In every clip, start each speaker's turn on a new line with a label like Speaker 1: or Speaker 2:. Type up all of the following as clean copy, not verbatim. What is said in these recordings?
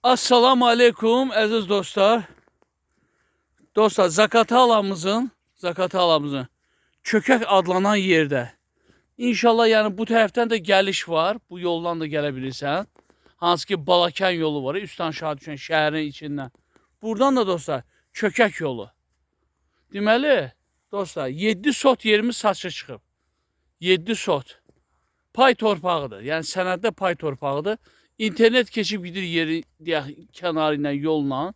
Speaker 1: Assalamu aleykum əziz dostlar. Dostlar, Zaqatalamızın Çökək adlanan yerdə. İnşallah yəni bu tərəfdən də gəliş var. Bu yoldan da gələ bilirsən. Hansı ki Balakən yolu var. Üstan aşağı düşən şəhərin içindən. Buradan da dostlar Çökək yolu. Deməli dostlar 7 sot yerimiz saçı çıxıb. 7 sot. Pay torpağıdır. Yəni sənəddə pay torpağıdır. İnternet keçib gedir yeri kənarı ilə yolla.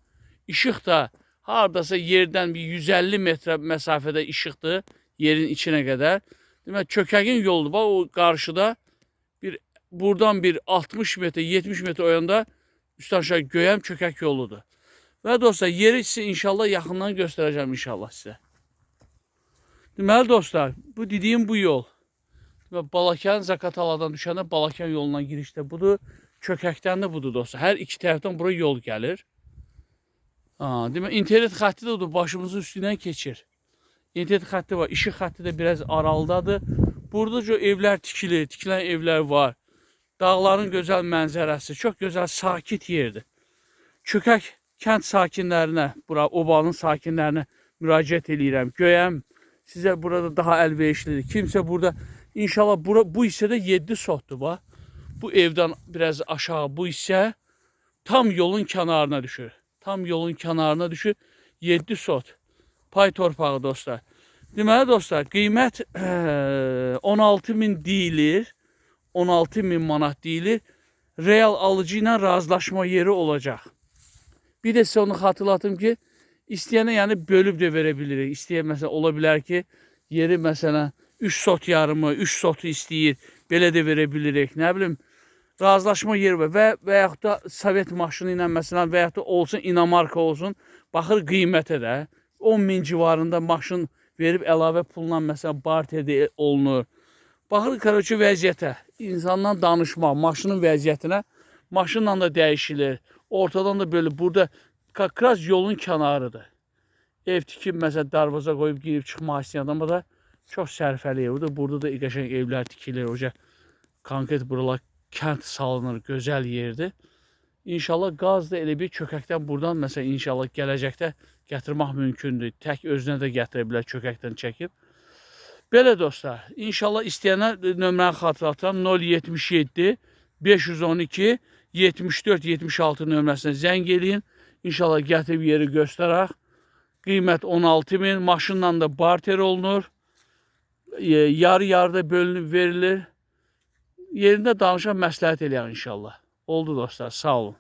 Speaker 1: İşıq da hardasa yerdən bir 150 metre məsafədə işıqdır yerin içinə qədər. Demək Çökəkin yoludur. Bax o qarşıda buradan bir 60 metre 70 metre o yanda üstdən aşağı Göyəm Çökək yoludur. Və dostlar yeri sizə inşallah yaxından göstərəcəm inşallah sizə. Deməli dostlar bu dediyim bu yol. Balakən Zaqataladan düşəndə Balakən yolundan girişdə budur. Çökəkdən də budur dostlar. Hər iki tərəfdən bura yol gəlir. Demək internet xətti də odur, başımızın üstündən keçir. İnternet xətti var, işıq xətti də biraz aralıdadır. Burada evlər tikilir, tikilən evlər var. Dağların gözəl mənzərəsi, çox gözəl sakit yerdir. Çökək kənd sakinlərinə, obanın sakinlərinə müraciət edirəm. Göyəm sizə burada daha əlverişlidir. Kimsə burada inşallah bu hissədə 7 sotdur bax. Bu evdən biraz aşağı bu hissə tam yolun kənarına düşür. Tam yolun kənarına düşür. 7 sot. Pay torpağı dostlar. Deməli dostlar qiymət 16.000 deyilir. 16.000 manat deyilir. Real alıcı ilə razılaşma yeri olacaq. Bir də sizə onu xatırlatım ki, istəyənə yəni bölüb də verə bilirik. İstəyən məsələn ola bilər ki, yeri məsələn 3 sot yarımı, 3 sotu istəyir. Belə də verə bilirik. Nə bilim, razılaşma yeri var və yaxud da Sovet maşını ilə məsələn və yaxud da olsun İnamarka olsun, baxır qiymətə də 10.000 civarında maşın verib əlavə pulla məsələn barterdə olunur. Baxır qarşı vəziyyətə, insandan danışmaq, maşının vəziyyətinə, maşınla da dəyişilir. Ortadan da böyle burada kakraz yolun kənarıdır. Ev tikib məsələn darvaza qoyub girib çıxmaq istəyən adama da çox sərfəli evdir. Burada da qəşəng evlər tikilir. Oca konkret buralar kənd salınır, gözəl yerdir. İnşallah qaz da elə bir çökəkdən buradan məsələn inşallah gələcəkdə gətirmək mümkündür. Tək özünə də gətirə bilər çökəkdən çəkib. Belə dostlar, inşallah istəyənə nömrəni xatırlatıram 077 512 74 76 nömrəsinə zəng eləyin. İnşallah gətirib yeri göstərək. Qiymət 16.000, maşınla da barter olunur. Yarı-yarıda bölünüb verilir. Yerində danışan məsləhət eləyək inşallah. Oldu dostlar, sağ olun.